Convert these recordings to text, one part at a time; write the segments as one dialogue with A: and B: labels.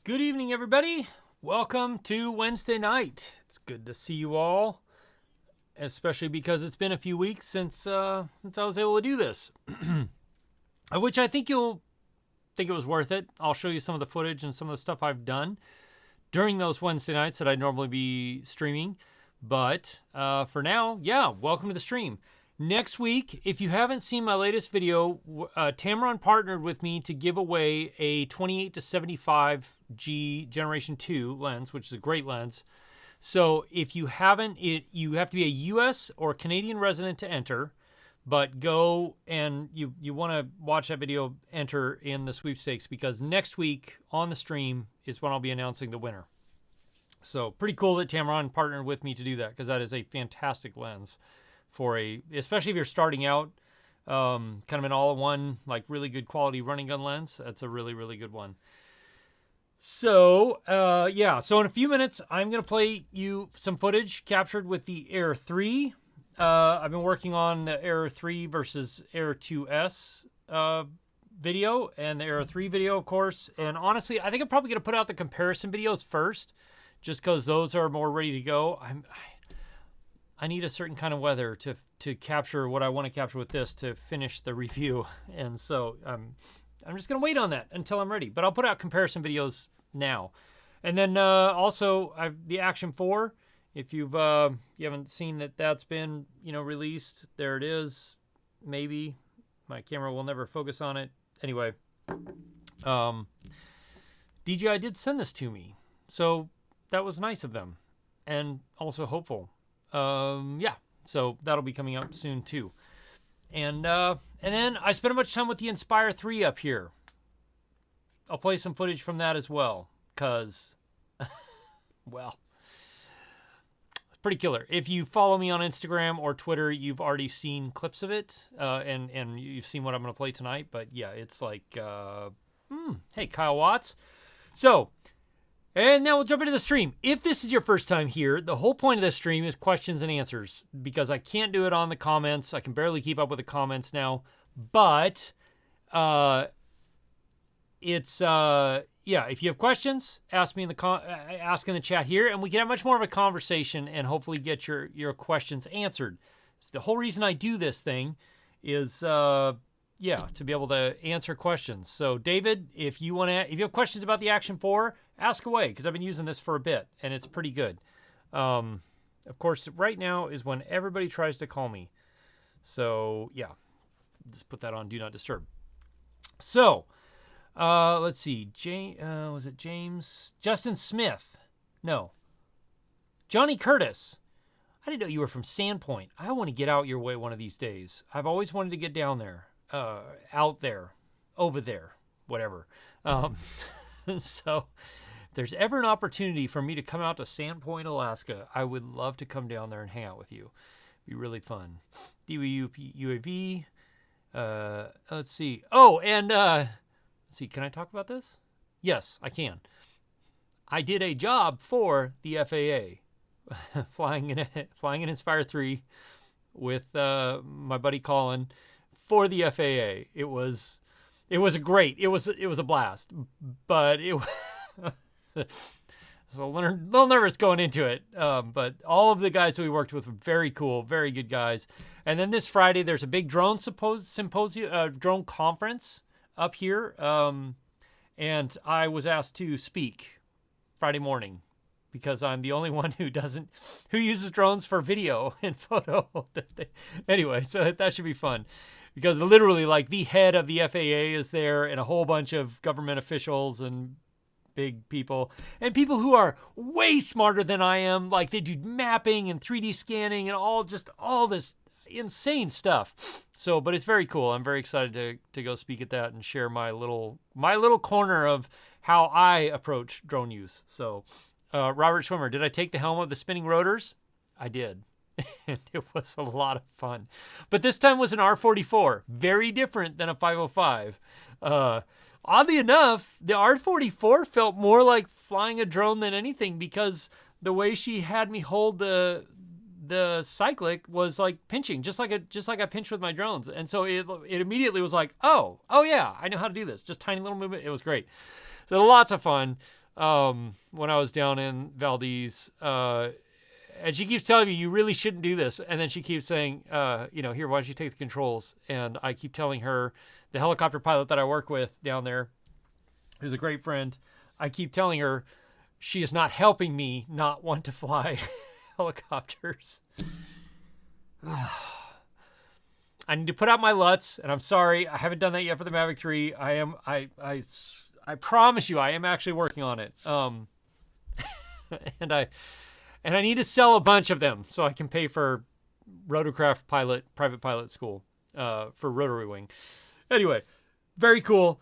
A: Good evening, everybody. Welcome to Wednesday night. It's good to see you all, especially because it's been a few weeks since I was able to do this, which I think you'll think it was worth it. I'll show you some of the footage and some of the stuff I've done during those Wednesday nights that I'd normally be streaming. But for now, yeah, welcome to the stream. Next week, if you haven't seen my latest video, Tamron partnered with me to give away a 28-75G Generation 2 lens, which is a great lens. So if you haven't, you have to be a US or Canadian resident to enter, but go and you want to watch that video, enter in the sweepstakes, because next week on the stream is when I'll be announcing the winner. So pretty cool that Tamron partnered with me to do that, because that is a fantastic lens for especially if you're starting out, kind of an all-in-one, like really good quality running gun lens. That's a really, really good one. So, yeah, so in a few minutes, I'm going to play you some footage captured with the Air 3. I've been working on the Air 3 versus Air 2S video, and the Air 3 video, of course. And honestly, I think I'm probably going to put out the comparison videos first, just because those are more ready to go. I need a certain kind of weather to capture what I want to capture with this to finish the review. And so I'm just going to wait on that until I'm ready. But I'll put out comparison videos now. And then also the Action 4, if you haven't seen that's been, released, there it is. Maybe my camera will never focus on it. Anyway, DJI did send this to me, so that was nice of them. and also hopeful. Yeah, so that'll be coming out soon too. And then I spent a bunch of time with the Inspire 3 up here. I'll play some footage from that as well, because, well, it's pretty killer. If you follow me on Instagram or Twitter, you've already seen clips of it, and you've seen what I'm going to play tonight. But yeah, it's like, hey, Kyle Watts. So, and now we'll jump into the stream. If this is your first time here, the whole point of this stream is questions and answers, because I can't do it on the comments. I can barely keep up with the comments now, but it's yeah, if you have questions, ask me in the ask in the chat here, and we can have much more of a conversation and hopefully get your questions answered. So the whole reason I do this thing is yeah, to be able to answer questions. So David, if you have questions about the Action 4, ask away, because I've been using this for a bit and it's pretty good. Of course, right now is when everybody tries to call me. So yeah, just put that on Do Not Disturb. So let's see. Was it James? Justin Smith. No. Johnny Curtis. I didn't know you were from Sandpoint. I want to get out your way one of these days. I've always wanted to get down there. Out there. Over there. Whatever. So if there's ever an opportunity for me to come out to Sandpoint, Alaska, I would love to come down there and hang out with you. It'd be really fun. DWUAV. Let's see. Oh, and let's see. Can I talk about this? Yes, I can. I did a job for the FAA, flying an Inspire 3 with my buddy Colin for the FAA. It was great. It was a blast, but it was a little nervous going into it. But all of the guys that we worked with were very cool, very good guys. And then this Friday, there's a big drone symposium, drone conference up here. And I was asked to speak Friday morning because I'm the only one who uses drones for video and photo. Anyway, so that should be fun. Because literally, like, the head of the FAA is there and a whole bunch of government officials and big people. And people who are way smarter than I am. Like, they do mapping and 3D scanning and all this insane stuff. So, but it's very cool. I'm very excited to go speak at that and share my little corner of how I approach drone use. So, Robert Schwimmer, did I take the helm of the spinning rotors? I did. And it was a lot of fun. But this time was an R44. Very different than a 505. Oddly enough, the R44 felt more like flying a drone than anything, because the way she had me hold the cyclic was like pinching, just like I pinch with my drones. And so it immediately was like, oh yeah, I know how to do this. Just tiny little movement. It was great. So lots of fun when I was down in Valdez. And she keeps telling me, you really shouldn't do this. And then she keeps saying, here, why don't you take the controls? And I keep telling her, the helicopter pilot that I work with down there, who's a great friend, I keep telling her she is not helping me not want to fly helicopters. I need to put out my LUTs, and I'm sorry, I haven't done that yet for the Mavic 3. I promise you, I am actually working on it. And I need to sell a bunch of them so I can pay for rotorcraft private pilot school for rotary wing. Anyway, very cool.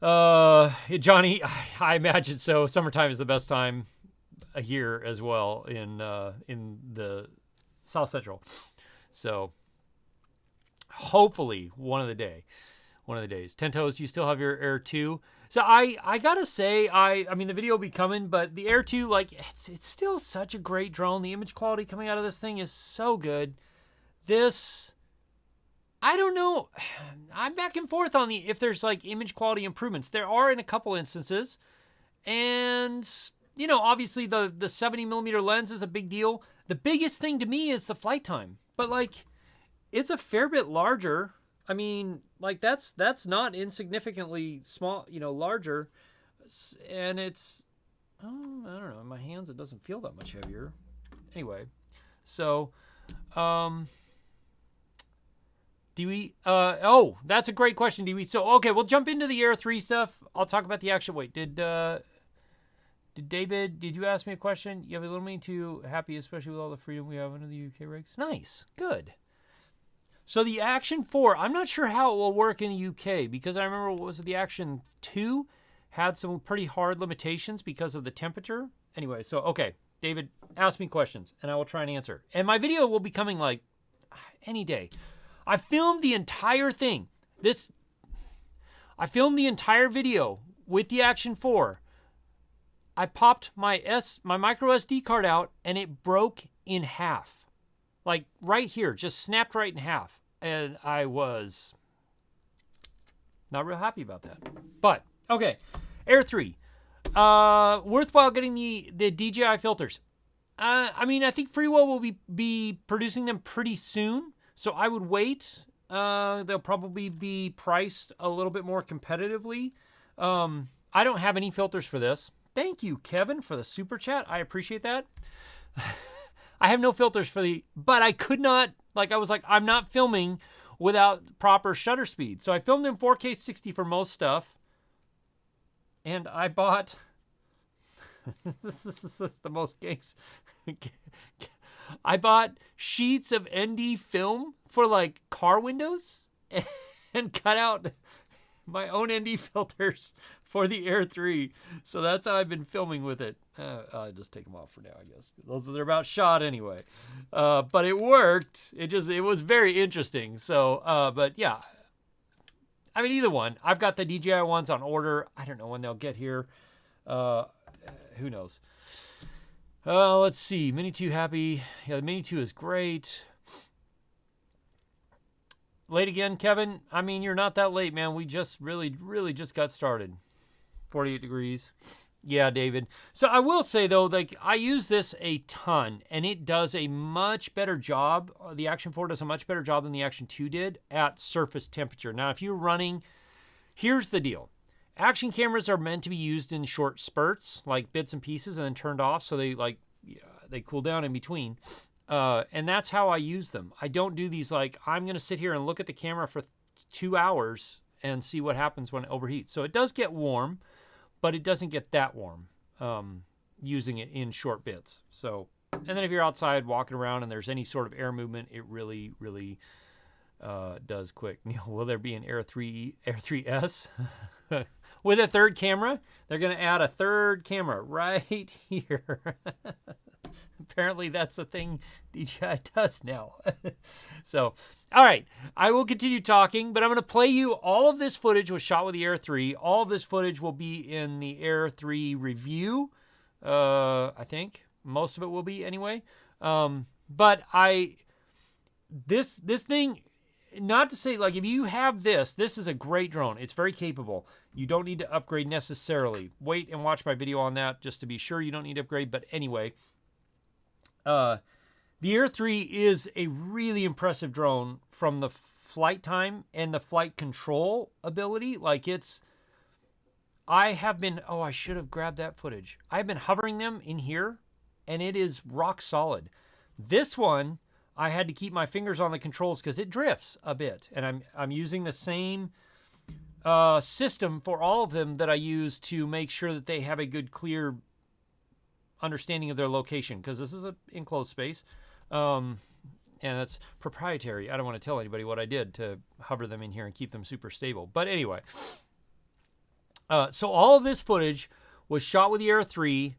A: Johnny, I imagine so. Summertime is the best time here as well in the South Central. So hopefully one of the days. Tentos, you still have your Air 2? So I gotta say, I mean, the video will be coming, but the Air 2, like, it's still such a great drone. The image quality coming out of this thing is so good. This, I don't know. I'm back and forth on if there's, like, image quality improvements. There are in a couple instances. And, obviously the 70mm lens is a big deal. The biggest thing to me is the flight time. But, like, it's a fair bit larger. I mean, like, that's not insignificantly small, larger. And it's, I don't know, in my hands it doesn't feel that much heavier. Anyway, so, that's a great question, Dewey. So, okay, we'll jump into the Air 3 stuff. I'll talk about the action. Wait, did David, did you ask me a question? You have a little me too happy, especially with all the freedom we have under the UK regs. Nice. Good. So the Action 4, I'm not sure how it will work in the UK because I remember what was it, the Action 2 had some pretty hard limitations because of the temperature. Anyway, so okay, David, ask me questions and I will try and answer. And my video will be coming like any day. I filmed the entire thing. I filmed the entire video with the Action 4. I popped my micro SD card out and it broke in half. Like right here, just snapped right in half. And I was not real happy about that. But, okay, Air 3. Worthwhile getting the DJI filters. I mean, I think Freewell will be producing them pretty soon. So I would wait. They'll probably be priced a little bit more competitively. I don't have any filters for this. Thank you, Kevin, for the super chat. I appreciate that. I have no filters but I could not, I was like, I'm not filming without proper shutter speed. So I filmed in 4K 60 for most stuff. And I bought, this is the most gangs. I bought sheets of ND film for like car windows and cut out my own ND filters for the Air 3. So that's how I've been filming with it. I'll just take them off for now, I guess. They're about shot anyway. But it worked. It was very interesting. So, but yeah. I mean, either one. I've got the DJI ones on order. I don't know when they'll get here. Who knows? Let's see. Mini 2 happy. Yeah, the Mini 2 is great. Late again, Kevin? I mean, you're not that late, man. We just really just got started. 48 degrees. Yeah, David. So I will say, though, I use this a ton, and it does a much better job. The Action 4 does a much better job than the Action 2 did at surface temperature. Now, if you're running, here's the deal. Action cameras are meant to be used in short spurts, like bits and pieces, and then turned off, so they cool down in between. And that's how I use them. I don't do these I'm going to sit here and look at the camera for 2 hours and see what happens when it overheats. So it does get warm, but it doesn't get that warm using it in short bits. So, and then if you're outside walking around and there's any sort of air movement, it really does quick. Neil, will there be an Air 3S with a third camera? They're going to add a third camera right here. Apparently that's a thing DJI does now. So, all right. I will continue talking, but I'm going to play you all of this footage was shot with the Air 3. All of this footage will be in the Air 3 review. I think most of it will be anyway. But this thing, not to say if you have this is a great drone. It's very capable. You don't need to upgrade necessarily. Wait and watch my video on that just to be sure you don't need to upgrade. But anyway, the Air 3 is a really impressive drone from the flight time and the flight control ability. I should have grabbed that footage. I've been hovering them in here and it is rock solid. This one, I had to keep my fingers on the controls because it drifts a bit. And I'm using the same system for all of them that I use to make sure that they have a good, clear understanding of their location, because this is an enclosed space. And that's proprietary. I don't want to tell anybody what I did to hover them in here and keep them super stable. But anyway, so all of this footage was shot with the Air 3.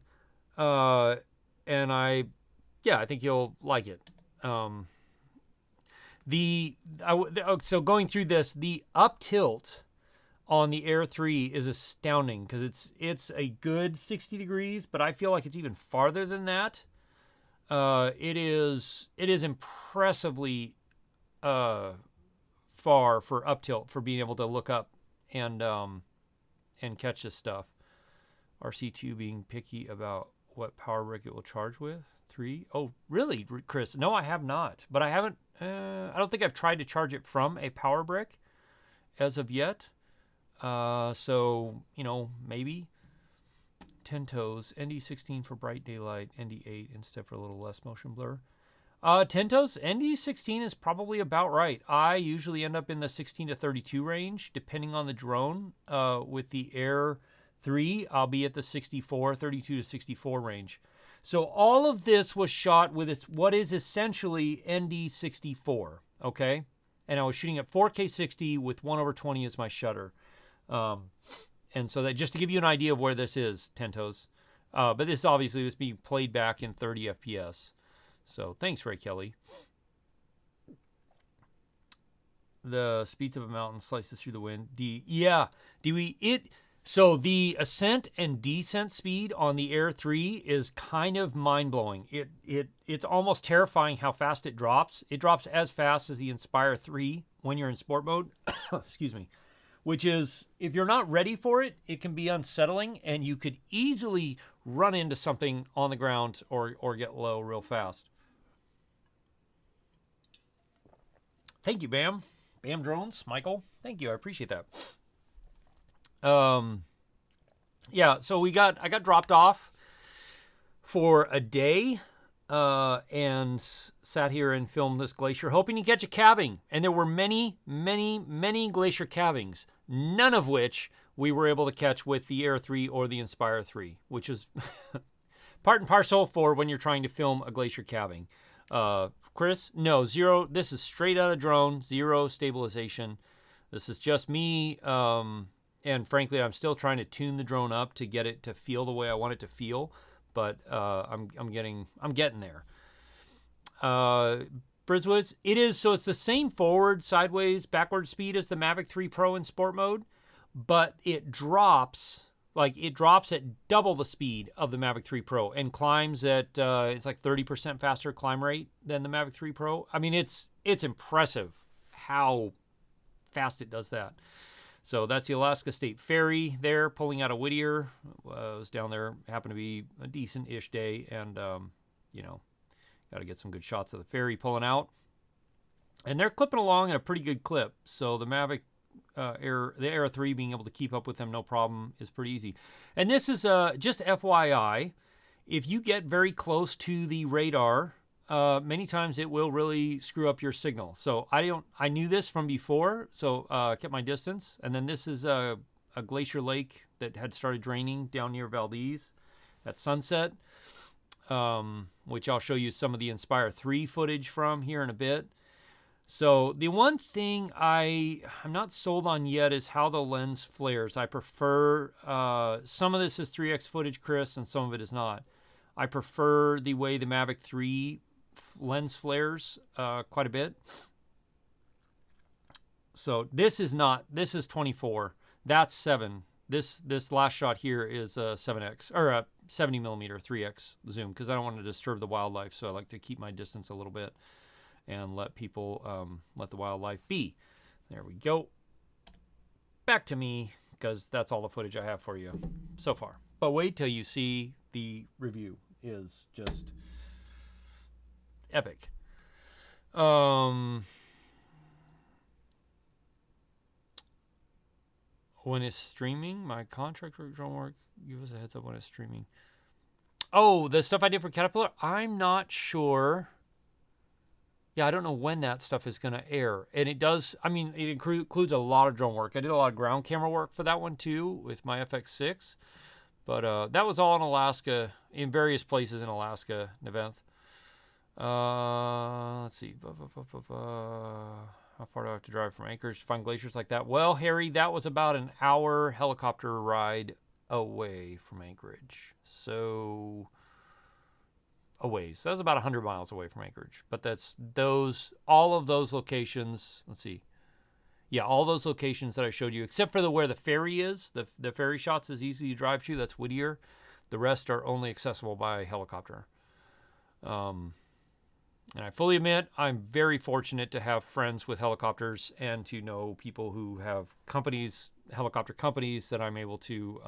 A: And I think you'll like it. So going through this, the up tilt on the Air 3 is astounding because it's a good 60 degrees, but I feel like it's even farther than that. It is impressively far for up tilt for being able to look up and catch this stuff. RC2 being picky about what power brick it will charge with. 3. Oh, really, Chris? No, I have not. But I haven't. I don't think I've tried to charge it from a power brick as of yet. So maybe 10 toes. ND16 for bright daylight. ND8 instead for a little less motion blur. 10 toes. ND16 is probably about right. I usually end up in the 16 to 32 range, depending on the drone. With the Air 3, I'll be at the 64, 32 to 64 range. So all of this was shot with what is essentially ND64, okay? And I was shooting at 4K 60 with 1/20 as my shutter. And so that just to give you an idea of where this is, Tentos. But this obviously was being played back in 30 FPS. So thanks, Ray Kelly. The speeds of a mountain slices through the wind. So the ascent and descent speed on the Air 3 is kind of mind-blowing. It's almost terrifying how fast it drops. It drops as fast as the Inspire 3 when you're in sport mode. Excuse me. Which is, if you're not ready for it, it can be unsettling, and you could easily run into something on the ground or get low real fast. Thank you, Bam. Bam Drones, Michael. Thank you. I appreciate that. Yeah, so I got dropped off for a day and sat here and filmed this glacier, hoping to catch a calving. And there were many, many, many glacier calvings, none of which we were able to catch with the Air 3 or the Inspire 3, which is part and parcel for when you're trying to film a glacier calving. Chris, no, 0. This is straight out of drone, 0 stabilization. This is just me. And frankly, I'm still trying to tune the drone up to get it to feel the way I want it to feel. But I'm getting there. Briswoods, it's the same forward, sideways, backward speed as the Mavic 3 Pro in sport mode, but it drops at double the speed of the Mavic 3 Pro and climbs at it's like 30% faster climb rate than the Mavic 3 Pro. I mean, it's impressive how fast it does that. So that's the Alaska State Ferry there, pulling out of Whittier. I was down there, happened to be a decent-ish day, and, got to get some good shots of the ferry pulling out. And they're clipping along at a pretty good clip. So the Mavic Air, the Air 3, being able to keep up with them no problem is pretty easy. And this is just FYI, if you get very close to the radar, many times it will really screw up your signal. So I knew this from before, so kept my distance. And then this is a glacier lake that had started draining down near Valdez at sunset, which I'll show you some of the Inspire 3 footage from here in a bit. So the one thing I'm not sold on yet is how the lens flares. I prefer, some of this is 3x footage, Chris, and some of it is not. I prefer the way the Mavic 3 lens flares quite a bit. So this is 24. That's 7. This last shot here is a 7x or a 70 millimeter 3x zoom because I don't want to disturb the wildlife. So I like to keep my distance a little bit and let people let the wildlife be. There we go. Back to me because that's all the footage I have for you so far. But wait till you see the review. Is just epic. When it's streaming, my contract for drone work, give us a heads up when it's streaming. Oh, the stuff I did for Caterpillar? I'm not sure. Yeah, I don't know when that stuff is going to air. And it does, I mean, it includes a lot of drone work. I did a lot of ground camera work for that one too with my FX6. But that was all in Alaska, in various places in Alaska, Neventh. Let's see. How far do I have to drive from Anchorage to find glaciers like that? Well, Harry, that was about an hour helicopter ride away from Anchorage. So, a ways. That was about 100 miles away from Anchorage. But all of those locations, let's see. Yeah, all those locations that I showed you, except for where the ferry is, the ferry shots is easy to drive to. That's Whittier. The rest are only accessible by helicopter. And I fully admit I'm very fortunate to have friends with helicopters and to know people who have companies, helicopter companies that I'm able to,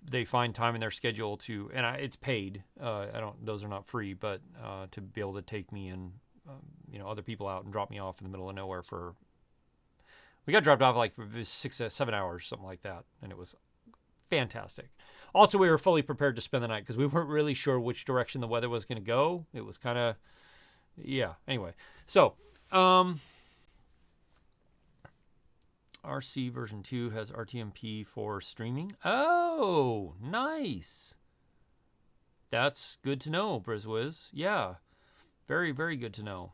A: they find time in their schedule to, and it's paid. Those are not free, but to be able to take me and other people out and drop me off in the middle of nowhere we got dropped off like 6 to 7 hours, something like that. And it was fantastic. Also, we were fully prepared to spend the night because we weren't really sure which direction the weather was going to go. It was kind of, yeah. Anyway, so RC version 2 has RTMP for streaming. Oh, nice. That's good to know, BrizWiz. Yeah, very, very good to know.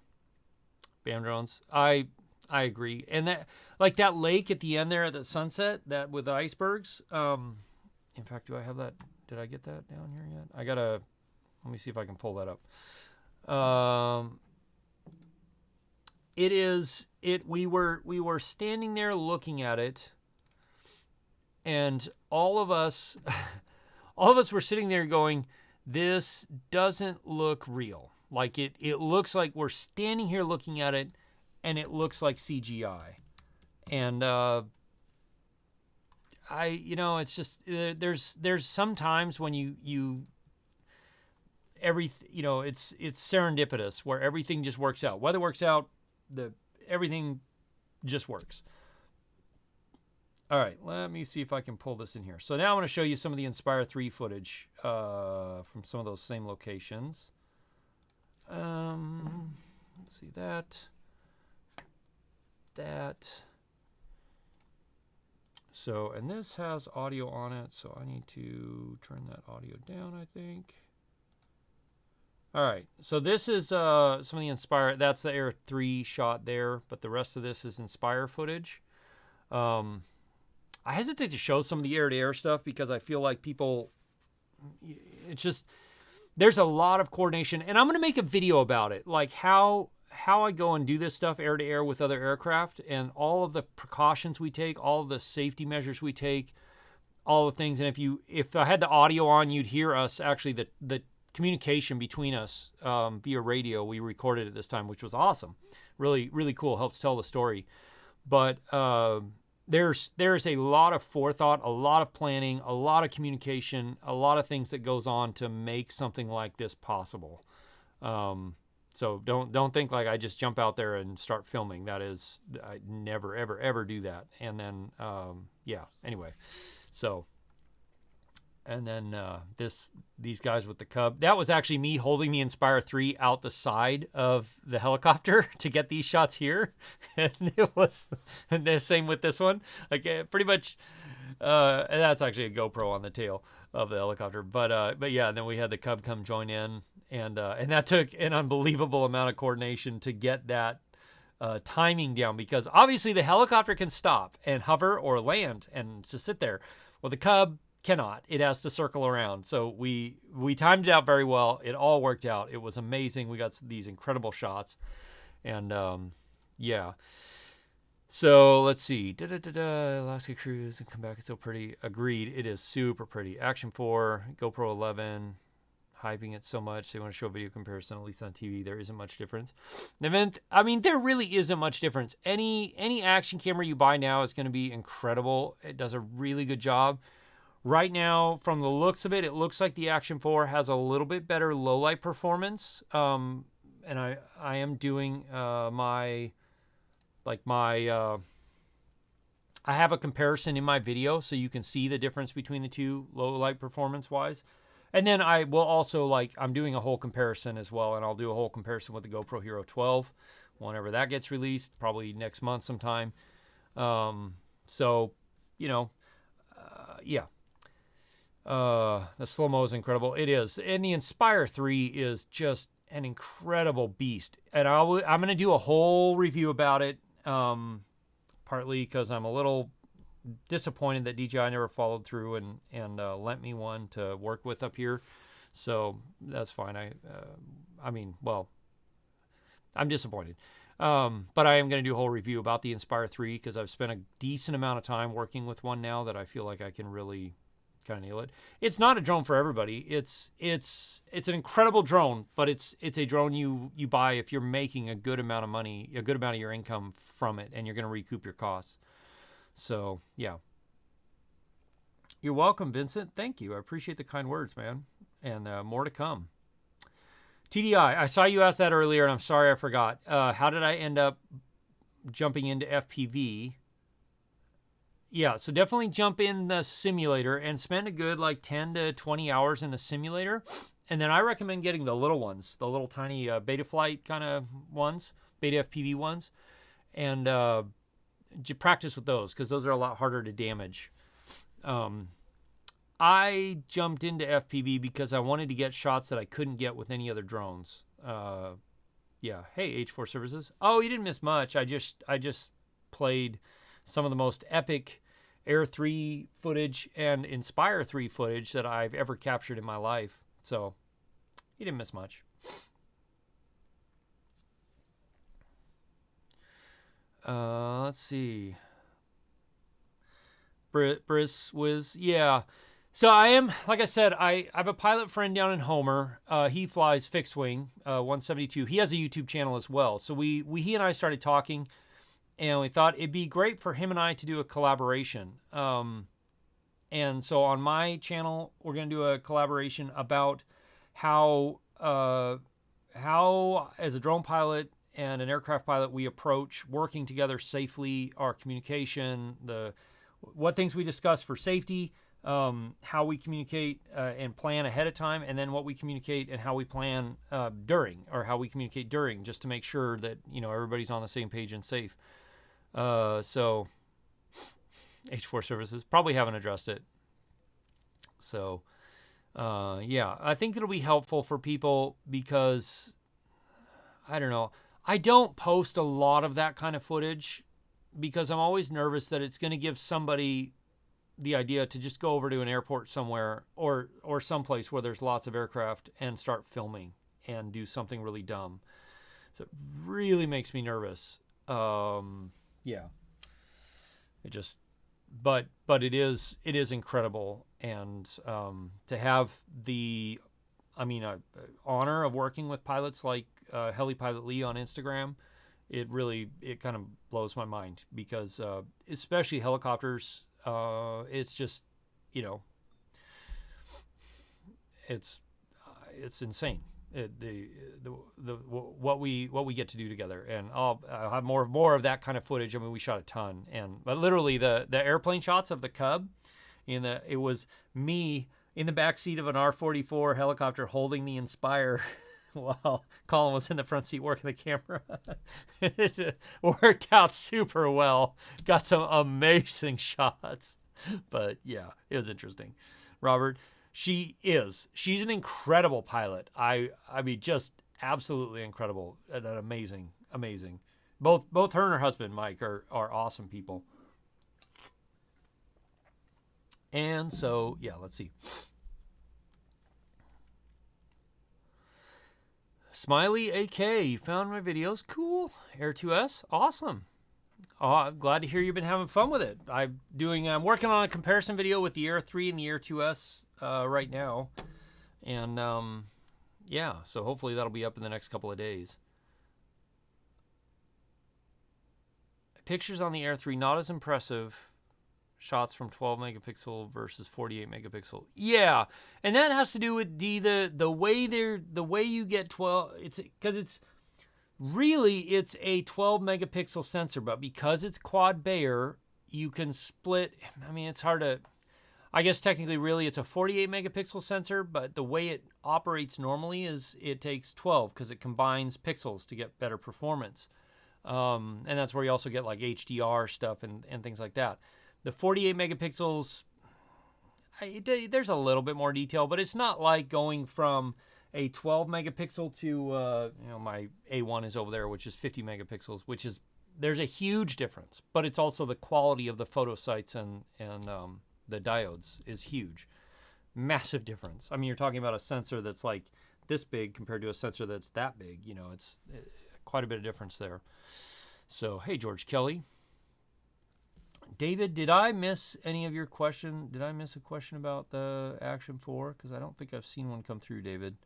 A: BAM drones. I agree. And that, like that lake at the end there at the sunset, that with the icebergs. In fact, do I have that? Did I get that down here yet? I gotta. Let me see if I can pull that up. It is. We were standing there looking at it, and all of us were sitting there going, "This doesn't look real. Like it looks like we're standing here looking at it, and it looks like CGI." And it's just there's sometimes when it's serendipitous where everything just works out. Weather works out, everything just works. All right, let me see if I can pull this in here. So now I'm going to show you some of the Inspire 3 footage from some of those same locations. Let's see that. So, and this has audio on it, so I need to turn that audio down, I think. All right, so this is some of the Inspire. That's the Air 3 shot there, but the rest of this is Inspire footage. I hesitate to show some of the air-to-air stuff because I feel like people, it's just, there's a lot of coordination, and I'm going to make a video about it, like how I go and do this stuff air-to-air with other aircraft and all of the precautions we take, all of the safety measures we take, all the things. And if I had the audio on, you'd hear us actually, the communication between us via radio. We recorded it this time, which was awesome. Really, really cool. Helps tell the story. But there's a lot of forethought, a lot of planning, a lot of communication, a lot of things that goes on to make something like this possible. So don't think like I just jump out there and start filming. That is, I never, ever, ever do that. And then, anyway. So, and then these guys with the Cub. That was actually me holding the Inspire 3 out the side of the helicopter to get these shots here. And it was and the same with this one. Like pretty much, and that's actually a GoPro on the tail of the helicopter. But yeah, and then we had the Cub come join in. And that took an unbelievable amount of coordination to get that timing down, because obviously the helicopter can stop and hover or land and just sit there. Well, the Cub cannot. It has to circle around. So we timed it out very well. It all worked out. It was amazing. We got these incredible shots. And yeah. So let's see. Alaska Cruise and come back. It's so pretty. Agreed. It is super pretty. Action 4, GoPro 11. Hyping it so much. They want to show a video comparison, at least on TV. There isn't much difference. There really isn't much difference. Any action camera you buy now is going to be incredible. It does a really good job. Right now, from the looks of it, it looks like the Action 4 has a little bit better low light performance. And I am doing I have a comparison in my video so you can see the difference between the two low light performance wise. And then I will also, I'm doing a whole comparison as well, and I'll do a whole comparison with the GoPro Hero 12 whenever that gets released, probably next month sometime. Yeah. The slow-mo is incredible. It is. And the Inspire 3 is just an incredible beast. And I'm going to do a whole review about it, partly because I'm a little disappointed that DJI never followed through and lent me one to work with up here. So that's fine. I'm disappointed. But I am going to do a whole review about the Inspire 3 because I've spent a decent amount of time working with one now that I feel like I can really kind of nail it. It's not a drone for everybody. It's an incredible drone, but it's a drone you buy if you're making a good amount of money, a good amount of your income from it, and you're going to recoup your costs. So, yeah. You're welcome, Vincent. Thank you. I appreciate the kind words, man. And more to come. TDI, I saw you ask that earlier, and I'm sorry I forgot. How did I end up jumping into FPV? Yeah, so definitely jump in the simulator and spend a good 10 to 20 hours in the simulator. And then I recommend getting the little ones, the little tiny beta flight kind of ones, beta FPV ones. And practice with those because those are a lot harder to damage. I jumped into FPV because I wanted to get shots that I couldn't get with any other drones. Yeah. Hey, H4 Services. Oh, you didn't miss much. I just played some of the most epic Air 3 footage and Inspire 3 footage that I've ever captured in my life. So you didn't miss much. Let's see. Briss Wiz. Yeah. So I am, like I said, I have a pilot friend down in Homer. He flies fixed wing 172. He has a YouTube channel as well. So he and I started talking, and we thought it'd be great for him and I to do a collaboration. And so on my channel, we're going to do a collaboration about how as a drone pilot and an aircraft pilot, we approach working together safely, our communication, what things we discuss for safety, how we communicate and plan ahead of time, and then what we communicate and how we plan during, or how we communicate during, just to make sure that, you know, everybody's on the same page and safe. So H4 Services probably haven't addressed it. So yeah, I think it'll be helpful for people because, I don't know, I don't post a lot of that kind of footage because I'm always nervous that it's going to give somebody the idea to just go over to an airport somewhere or someplace where there's lots of aircraft and start filming and do something really dumb. So it really makes me nervous. Yeah, it just, but it is incredible. And to have the, honor of working with pilots like Heli Pilot Lee on Instagram, it kind of blows my mind because especially helicopters, it's just, you know, it's insane. What we get to do together, and I'll have more of that kind of footage. I mean, we shot a ton, but literally the airplane shots of the Cub, it was me in the back seat of an R-44 helicopter holding the Inspire while Colin was in the front seat working the camera. It worked out super well. Got some amazing shots. But yeah, it was interesting. Robert, she's an incredible pilot. I mean, just absolutely incredible and amazing. Both her and her husband, Mike, are awesome people. And so, yeah, let's see. Smiley AK, you found my videos. Cool. Air 2S, awesome. I'm glad to hear you've been having fun with it. I'm working on a comparison video with the Air 3 and the Air 2S right now. And yeah, so hopefully that'll be up in the next couple of days. Pictures on the Air 3, not as impressive. Shots from 12 megapixel versus 48 megapixel. Yeah, and that has to do with the way you get 12. It's because it's a 12 megapixel sensor, but because it's quad Bayer, you can split. I mean, it's hard to. I guess technically, really, it's a 48 megapixel sensor, but the way it operates normally is it takes 12 because it combines pixels to get better performance, and that's where you also get like HDR stuff and things like that. The 48 megapixels, there's a little bit more detail, but it's not like going from a 12 megapixel to, my A1 is over there, which is 50 megapixels, there's a huge difference, but it's also the quality of the photo sites and the diodes is huge. Massive difference. I mean, you're talking about a sensor that's like this big compared to a sensor that's that big. You know, it's quite a bit of difference there. So, hey, George Kelly. David, did I miss any of your question? Did I miss a question about the Action 4? Because I don't think I've seen one come through, David.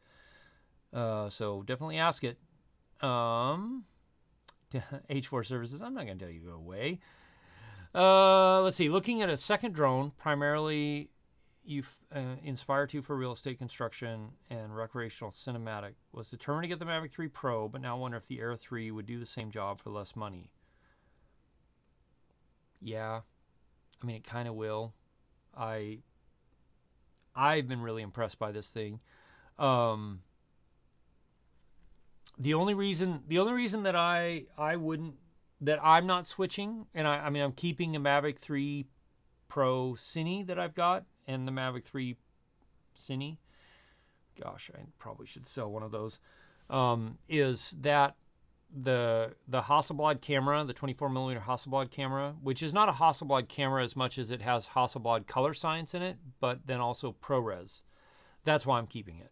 A: So definitely ask it. H4 Services, I'm not going to tell you to go away. Let's see. Looking at a second drone, primarily Inspire 2 for real estate construction and recreational cinematic. Was determined to get the Mavic 3 Pro, but now wonder if the Air 3 would do the same job for less money. Yeah, I mean, it kind of will. I've been really impressed by this thing. The only reason that I wouldn't that I'm not switching, and I mean, I'm keeping a Mavic 3 Pro Cine that I've got, and the Mavic 3 Cine. Gosh, I probably should sell one of those. Is that the Hasselblad camera, the 24mm Hasselblad camera, which is not a Hasselblad camera as much as it has Hasselblad color science in it, but then also ProRes. That's why I'm keeping it,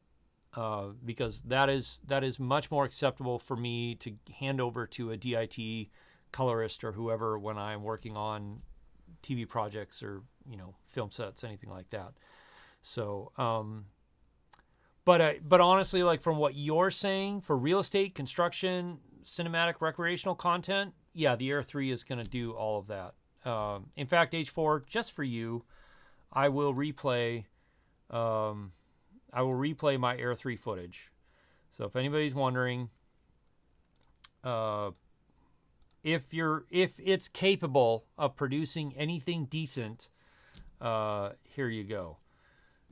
A: because that is much more acceptable for me to hand over to a DIT colorist or whoever when I'm working on TV projects or film sets, anything like that. So, but honestly, like from what you're saying, for real estate, construction, cinematic, recreational content, yeah, the Air 3 is going to do all of that. In fact, H4, just for you, I will replay my Air 3 footage. So if anybody's wondering, if it's capable of producing anything decent, here you go.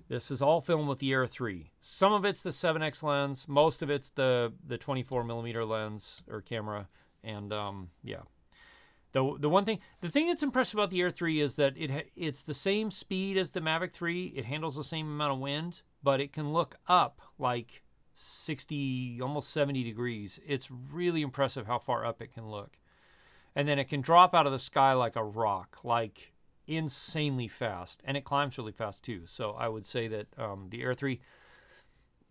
A: This is all filmed with the Air 3. Some of it's the 7X lens, most of it's the 24mm lens or camera, and yeah. The thing that's impressive about the Air 3 is that it's the same speed as the Mavic 3. It handles the same amount of wind, but it can look up like 60, almost 70 degrees. It's really impressive how far up it can look. And then it can drop out of the sky like a rock, like insanely fast, and it climbs really fast too. So I would say that the Air 3,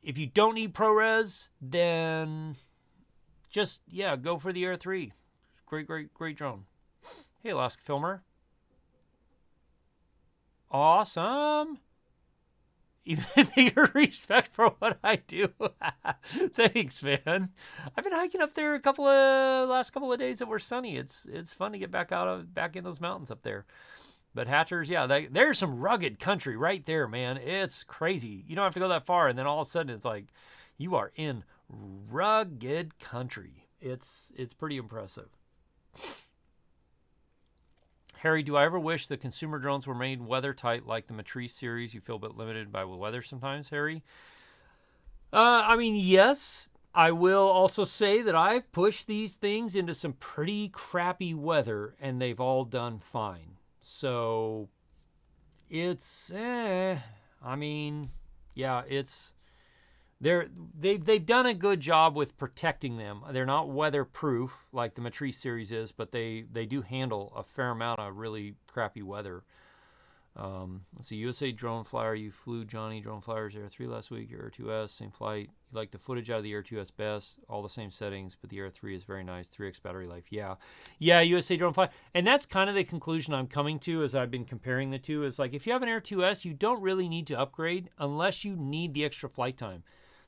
A: if you don't need ProRes, then just go for the Air 3. Great drone. Hey, Alaska Filmer. Awesome. Even bigger respect for what I do. Thanks, man. I've been hiking up there last couple of days that were sunny. It's fun to get back in those mountains up there. But Hatchers, there's some rugged country right there, man. It's crazy. You don't have to go that far, and then all of a sudden it's like you are in rugged country. It's pretty impressive. Harry, do I ever wish the consumer drones were made weather tight like the Matrice series? You feel a bit limited by weather sometimes, Harry? I mean, yes. I will also say that I've pushed these things into some pretty crappy weather, and they've all done fine. So it's, I mean, yeah, they've done a good job with protecting them. They're not weatherproof like the Matrice series is, but they do handle a fair amount of really crappy weather. Let's see, USA Drone Flyer, you flew Johnny Drone Flyer's Air 3 last week, your Air 2S, same flight. You like the footage out of the Air 2S best, all the same settings, but the Air 3 is very nice, 3x battery life. Yeah, USA Drone Flyer. And that's kind of the conclusion I'm coming to as I've been comparing the two, is like if you have an Air 2S, you don't really need to upgrade unless you need the extra flight time.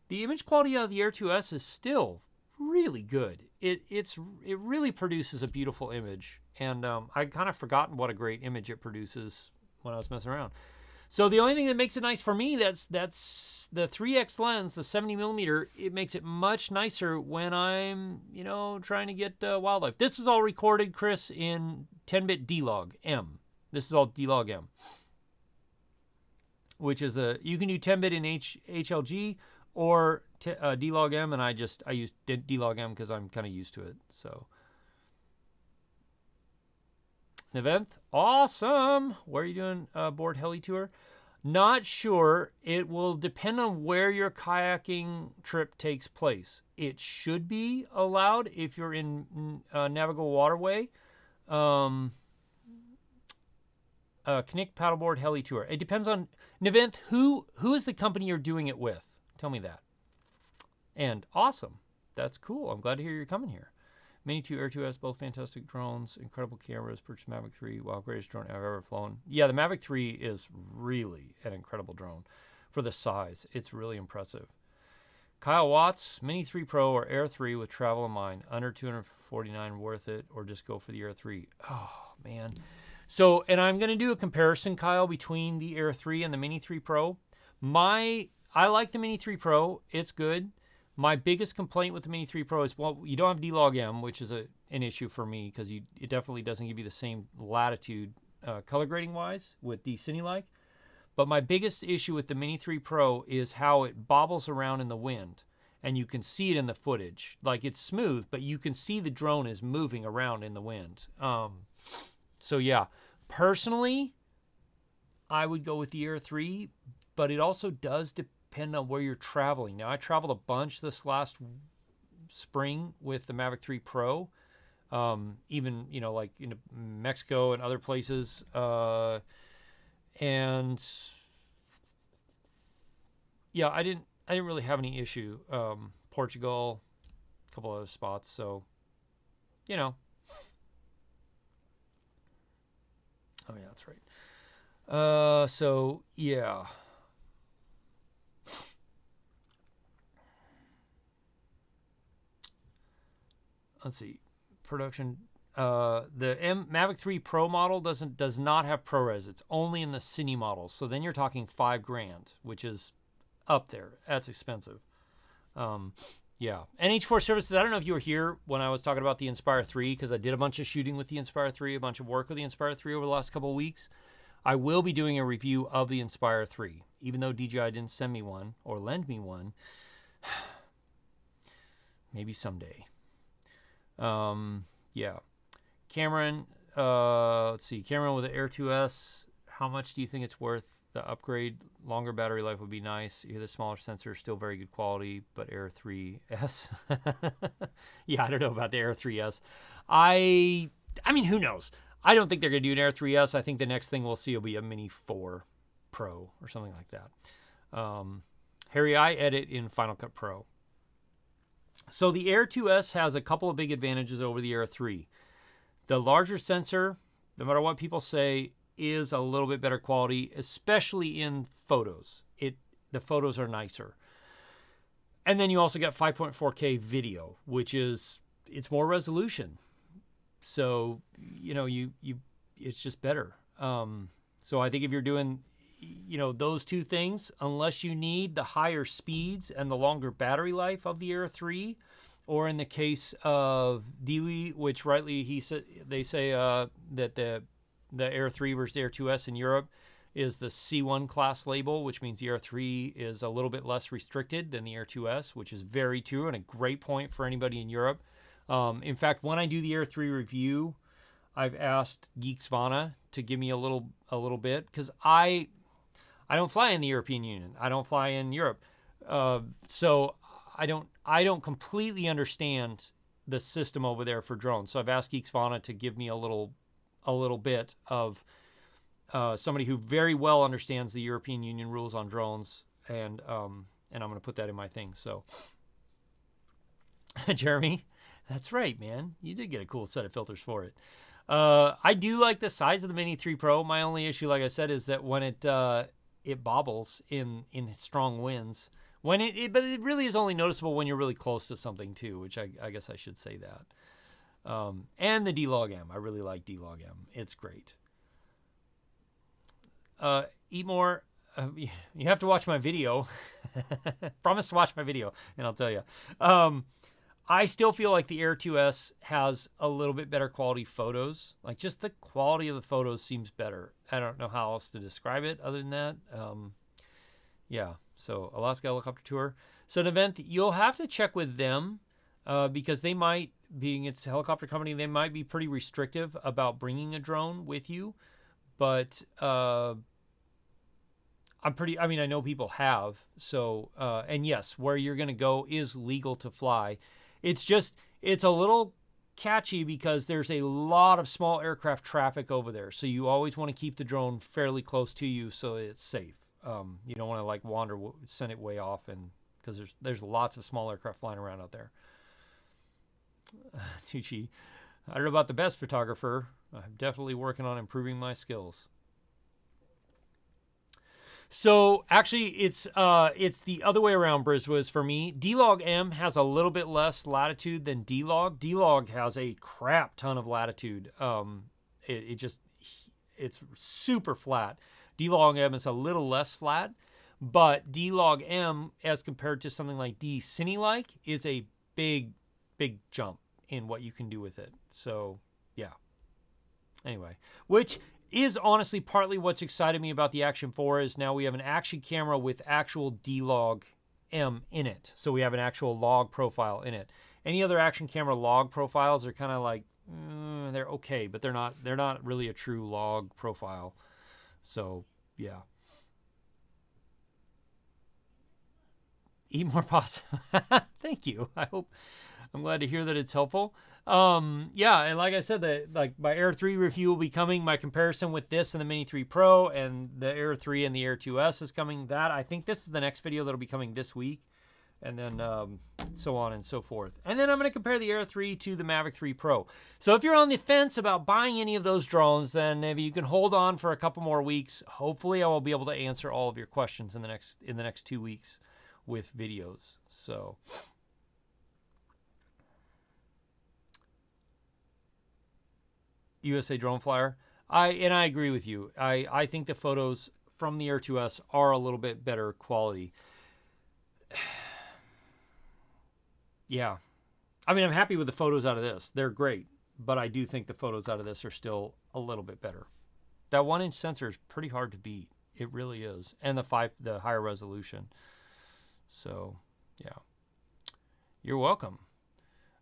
A: The image quality of the Air 2S is still really good. It really produces a beautiful image, and I'd kind of forgotten what a great image it produces when I was messing around. So the only thing that makes it nice for me, that's the 3x lens, the 70mm. It makes it much nicer when I'm, trying to get wildlife. This was all recorded, Chris, in 10-bit D-Log M. This is all D-Log M, which is you can do 10-bit in HLG or D-Log M, and I use D-Log M because I'm kind of used to it. So. Event, awesome. Where are you doing board heli tour? Not sure. It will depend on where your kayaking trip takes place. It should be allowed if you're in navigable waterway. Knik paddleboard heli tour. It depends on an event. Who is the company you're doing it with? Tell me that. And awesome. That's cool. I'm glad to hear you're coming here. Mini 2, Air 2S, both fantastic drones, incredible cameras, purchased Mavic 3, wow, greatest drone I've ever flown. Yeah, the Mavic 3 is really an incredible drone for the size. It's really impressive. Kyle Watts, Mini 3 Pro or Air 3 with travel in mind, under $249 worth it, or just go for the Air 3. Oh, man. So, and I'm going to do a comparison, Kyle, between the Air 3 and the Mini 3 Pro. I like the Mini 3 Pro. It's good. My biggest complaint with the Mini 3 Pro is, well, you don't have D-Log M, which is an issue for me because it definitely doesn't give you the same latitude color grading wise with the Cine-like. But my biggest issue with the Mini 3 Pro is how it bobbles around in the wind. and you can see it in the footage. Like, it's smooth, but you can see the drone is moving around in the wind. So yeah, personally, I would go with the Air 3, but it also does depend on where you're traveling. Now, I traveled a bunch this last spring with the Mavic 3 Pro, even, you know, like in Mexico and other places. And yeah, I didn't really have any issue. Portugal, a couple other spots. So, you know. Oh yeah, that's right. So yeah. Let's see. Production. The Mavic 3 Pro model does not have ProRes. It's only in the Cine models. So then you're talking $5,000, which is up there. That's expensive. Yeah. NH4 Services, I don't know if you were here when I was talking about the Inspire 3, because I did a bunch of shooting with the Inspire 3, a bunch of work with the Inspire 3 over the last couple of weeks. I will be doing a review of the Inspire 3, even though DJI didn't send me one or lend me one. Maybe someday. Yeah. Cameron, let's see. Cameron with the Air 2S, how much do you think it's worth? The upgrade, longer battery life would be nice. The smaller sensor, still very good quality, but Air 3S. Yeah, I don't know about the Air 3S. I mean, who knows? I don't think they're going to do an Air 3S. I think the next thing we'll see will be a Mini 4 Pro or something like that. Harry, I edit in Final Cut Pro. So the Air 2S has a couple of big advantages over the Air 3. The larger sensor, no matter what people say, is a little bit better quality, especially in photos. The photos are nicer. And then you also get 5.4K video, which is, it's more resolution. So, you know, it's just better. So I think if you're doing, you know, those two things, unless you need the higher speeds and the longer battery life of the Air 3, or in the case of DWI, which rightly they say that the Air 3 versus the Air 2S in Europe is the C1 class label, which means the Air 3 is a little bit less restricted than the Air 2S, which is very true and a great point for anybody in Europe. In fact, when I do the Air 3 review, I've asked Geeksvana to give me a little bit, because I don't fly in the European Union. I don't fly in Europe. So I don't completely understand the system over there for drones. So I've asked Geeksvana to give me a little bit of somebody who very well understands the European Union rules on drones, and I'm going to put that in my thing. So, Jeremy, that's right, man. You did get a cool set of filters for it. I do like the size of the Mini 3 Pro. My only issue, like I said, is that when it bobbles in strong winds. But it really is only noticeable when you're really close to something too, which I guess I should say that. And the D-Log-M. I really like D-Log-M. It's great. Eat more. You have to watch my video. Promise to watch my video, and I'll tell you. I still feel like the Air 2S has a little bit better quality photos. Like, just the quality of the photos seems better. I don't know how else to describe it other than that. Yeah, so Alaska Helicopter Tour. So an event, you'll have to check with them because they might, being it's a helicopter company, they might be pretty restrictive about bringing a drone with you. But I know people have. So, and yes, where you're going to go is legal to fly. It's a little catchy because there's a lot of small aircraft traffic over there. So you always want to keep the drone fairly close to you so it's safe. You don't want to like send it way off, and because there's lots of small aircraft flying around out there. Tucci, I don't know about the best photographer. I'm definitely working on improving my skills. So actually, it's the other way around, Briswiz, for me. D-Log-M has a little bit less latitude than D-Log. D-Log has a crap ton of latitude. It's super flat. D-Log-M is a little less flat, but D-Log-M, as compared to something like D-Cine-like, is a big jump in what you can do with it. So, yeah. Anyway, which is honestly partly what's excited me about the Action 4 is now we have an action camera with actual D-Log M in it. So we have an actual log profile in it. Any other action camera log profiles are kind of like, they're okay, but they're not really a true log profile. So yeah. Eat more pasta. Thank you. I'm glad to hear that it's helpful. Yeah, and like I said, my Air 3 review will be coming. My comparison with this and the Mini 3 Pro and the Air 3 and the Air 2S is coming. I think this is the next video that'll be coming this week, and then so on and so forth. And then I'm going to compare the Air 3 to the Mavic 3 Pro. So if you're on the fence about buying any of those drones, then maybe you can hold on for a couple more weeks. Hopefully I will be able to answer all of your questions in the next 2 weeks with videos. So USA Drone Flyer. I agree with you. I think the photos from the Air 2S are a little bit better quality. Yeah. I mean, I'm happy with the photos out of this. They're great, but I do think the photos out of this are still a little bit better. That 1-inch sensor is pretty hard to beat. It really is. And the higher resolution. So, yeah. You're welcome.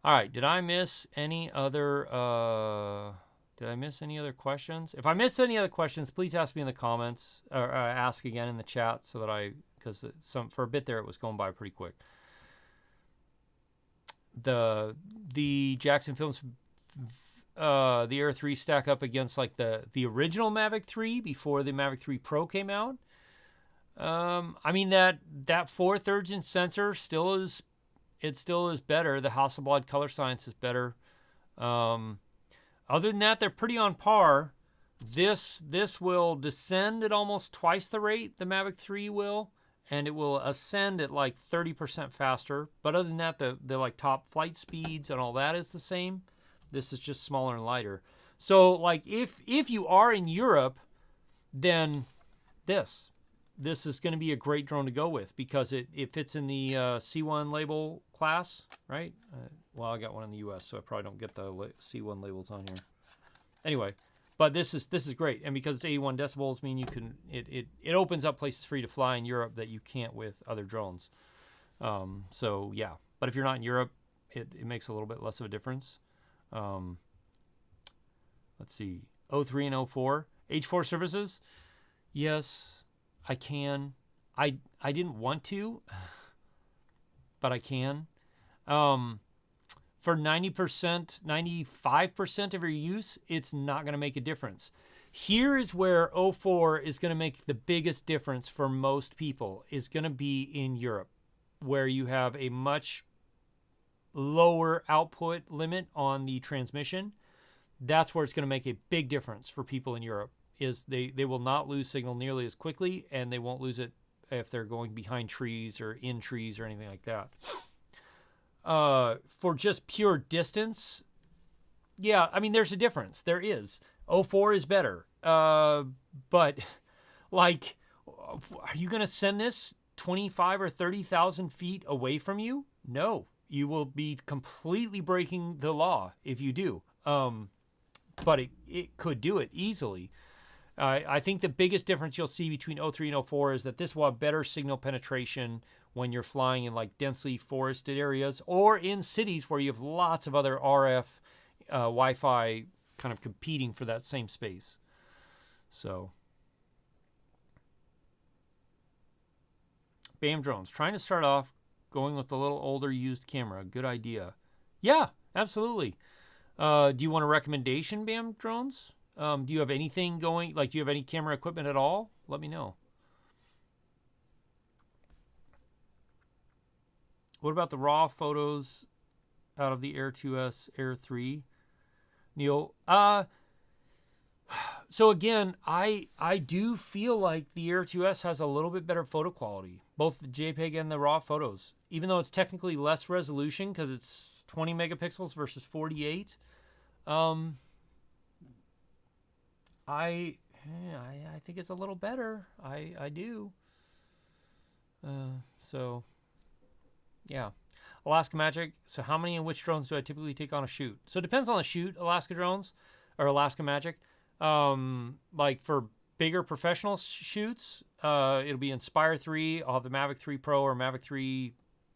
A: All right. Did I miss any other questions? If I missed any other questions, please ask me in the comments or ask again in the chat so that because for a bit there it was going by pretty quick. The Jackson Films the Air 3 stack up against like the original Mavic 3 before the Mavic 3 Pro came out. I mean that 4/3 inch sensor still is better. The Hasselblad color science is better. Other than that, they're pretty on par. This will descend at almost twice the rate the Mavic 3 will, and it will ascend at like 30% faster. But other than that, the like top flight speeds and all that is the same. This is just smaller and lighter. So like if you are in Europe, then this is going to be a great drone to go with because it fits in the C1 label class, right? Well, I got one in the US, so I probably don't get the C1 labels on here. Anyway, but this is great, and because it's 81 decibels, mean you can it opens up places for you to fly in Europe that you can't with other drones. So yeah, but if you're not in Europe, it makes a little bit less of a difference. Let's see, 03 and 04 H4 services. Yes, I can. I didn't want to, but I can. For 90%, 95% of your use, it's not going to make a difference. Here is where 04 is going to make the biggest difference for most people, is going to be in Europe, where you have a much lower output limit on the transmission. That's where it's going to make a big difference for people in Europe, is they will not lose signal nearly as quickly, and they won't lose it if they're going behind trees or in trees or anything like that. For just pure distance, yeah, I mean, there's a difference. There is. 04 is better. But, like, are you going to send this 25 or 30,000 feet away from you? No. You will be completely breaking the law if you do. But it could do it easily. I think the biggest difference you'll see between 03 and 04 is that this will have better signal penetration when you're flying in like densely forested areas or in cities where you have lots of other RF Wi-Fi kind of competing for that same space. So, BAM drones. Trying to start off going with a little older used camera. Good idea. Yeah, absolutely. Do you want a recommendation, BAM drones? Do you have anything going, like do you have any camera equipment at all? Let me know. What about the raw photos out of the Air 2S, Air 3? Neil, so again, I do feel like the Air 2S has a little bit better photo quality, both the JPEG and the raw photos, even though it's technically less resolution because it's 20 megapixels versus 48. I think it's a little better. I do. So, yeah. Alaska Magic. So how many and which drones do I typically take on a shoot? So it depends on the shoot, Alaska drones, or Alaska Magic. Like for bigger professional shoots, it'll be Inspire 3. I'll have the Mavic 3 Pro or Mavic 3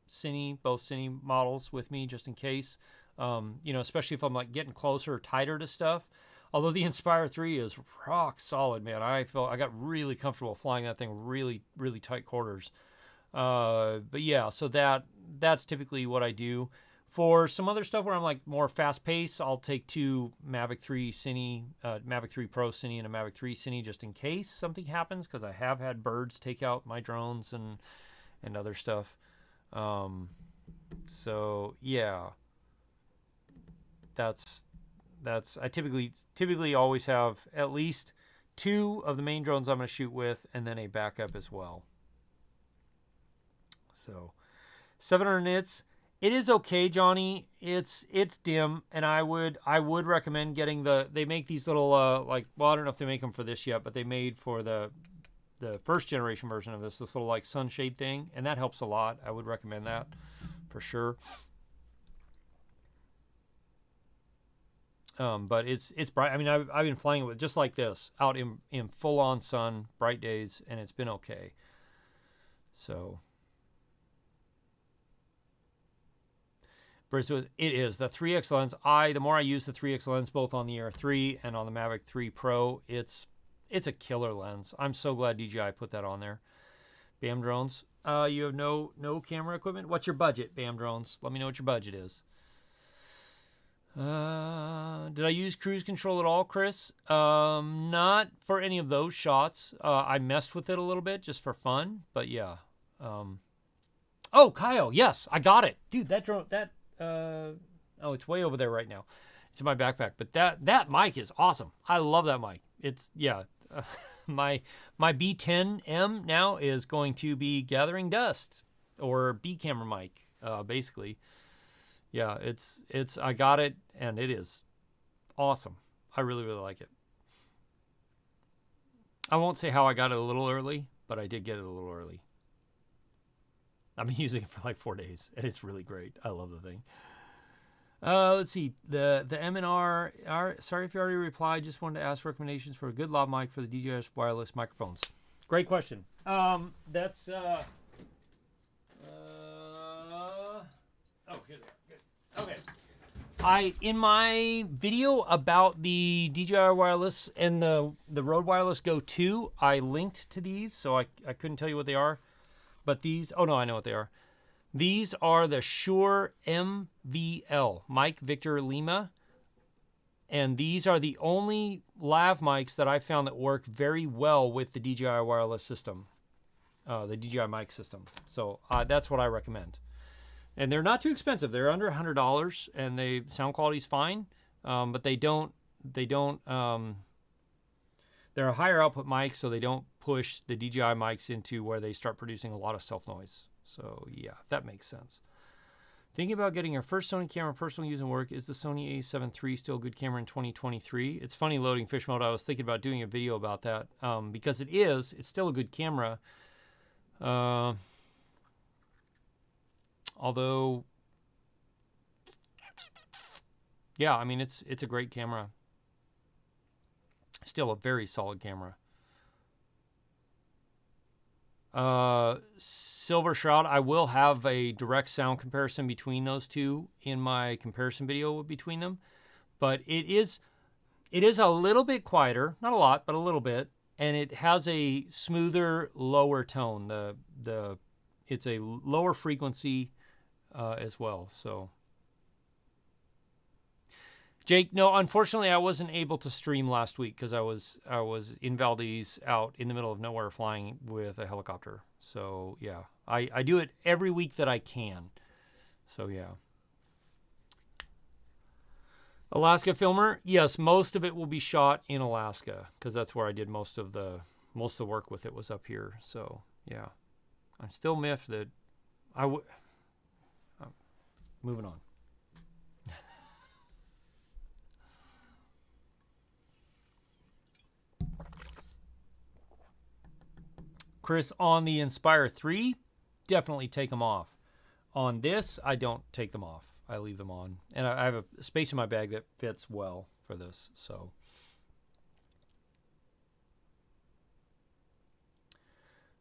A: Cine, both Cine models with me just in case. You know, especially if I'm like getting closer or tighter to stuff. Although the Inspire 3 is rock solid, man. I got really comfortable flying that thing really, really tight quarters. But yeah, so that's typically what I do. For some other stuff where I'm like more fast paced, I'll take 2 Mavic 3 Cine, Mavic 3 Pro Cine and a Mavic 3 Cine just in case something happens, because I have had birds take out my drones and other stuff. So yeah, that's I typically always have at least 2 of the main drones I'm going to shoot with, and then a backup as well. So 700 nits. It is okay, Johnny. It's dim, and I would recommend getting they make these little like, well, I don't know if they make them for this yet, but they made for the first generation version of this little like sunshade thing, and that helps a lot. I would recommend that for sure. But it's bright. I mean, I've been flying it with just like this out in full on sun, bright days, and it's been okay. So. It is the 3x lens. The more I use the 3x lens, both on the Air 3 and on the Mavic 3 Pro, it's a killer lens. I'm so glad DJI put that on there. BAM Drones. You have no camera equipment. What's your budget, BAM Drones? Let me know what your budget is. Did I use cruise control at all, Chris? Not for any of those shots. I messed with it a little bit just for fun, but yeah. Oh, Kyle, yes, I got it, dude. That drone oh, it's way over there right now. It's in my backpack, but that mic is awesome. I love that mic. It's, yeah, my B10M now is going to be gathering dust, or B camera mic, basically. Yeah, I got it, and it is awesome. I really, really like it. I won't say how I got it a little early, but I did get it a little early. I've been using it for like 4 days, and it's really great. I love the thing. Let's see. The M&R, sorry if you already replied. Just wanted to ask recommendations for a good lav mic for the DJI wireless microphones. Great question. That's... oh, here they are. Good. Okay. In my video about the DJI wireless and the Rode Wireless Go 2, I linked to these, so I couldn't tell you what they are. But these, oh no, I know what they are. These are the Shure MVL, Mike Victor Lima. And these are the only lav mics that I found that work very well with the DJI wireless system, the DJI mic system. So that's what I recommend. And they're not too expensive. They're under $100, and the sound quality is fine. But they're a higher output mic, so they don't push the DJI mics into where they start producing a lot of self noise. So yeah, that makes sense. Thinking about getting your first Sony camera personal use and work. Is the Sony A7 III still a good camera in 2023? It's funny loading fish mode. I was thinking about doing a video about that because it's still a good camera. Although, yeah, I mean, it's a great camera. Still a very solid camera. Silver Shroud, I will have a direct sound comparison between those two in my comparison video between them. But it is a little bit quieter, not a lot, but a little bit, and it has a smoother, lower tone. It's a lower frequency as well. So, Jake, no, unfortunately, I wasn't able to stream last week because I was in Valdez, out in the middle of nowhere, flying with a helicopter. So yeah, I do it every week that I can. So yeah. Alaska Filmer, yes, most of it will be shot in Alaska because that's where I did most of the work with it was up here. So yeah, I'm still miffed that moving on. Chris, on the Inspire 3, definitely take them off. On this, I don't take them off. I leave them on. And I have a space in my bag that fits well for this. So,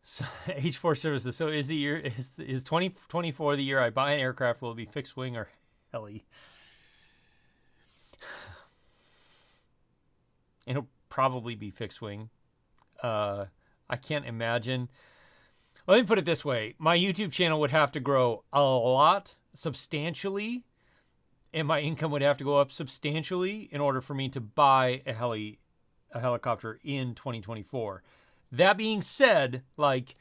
A: So, H4 services. So is 2024 the year I buy an aircraft? Will it be fixed wing or heli? It'll probably be fixed wing. I can't imagine. Let me put it this way. My YouTube channel would have to grow a lot, substantially, and my income would have to go up substantially in order for me to buy a helicopter in 2024. That being said, like,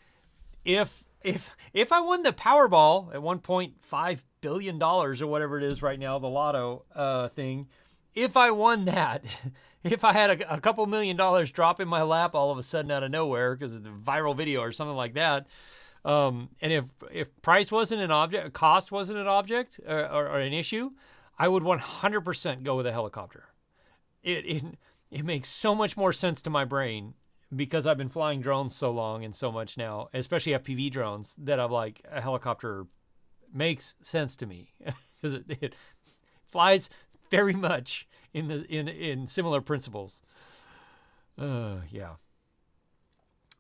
A: if I won the Powerball at $1.5 billion or whatever it is right now, the lotto thing, if I won that, if I had a couple $1 million drop in my lap all of a sudden out of nowhere because of the viral video or something like that, and if price wasn't an object, cost wasn't an object or an issue, I would 100% go with a helicopter. It makes so much more sense to my brain because I've been flying drones so long and so much now, especially FPV drones, that I'm like, a helicopter makes sense to me because it flies very much in similar principles. Yeah.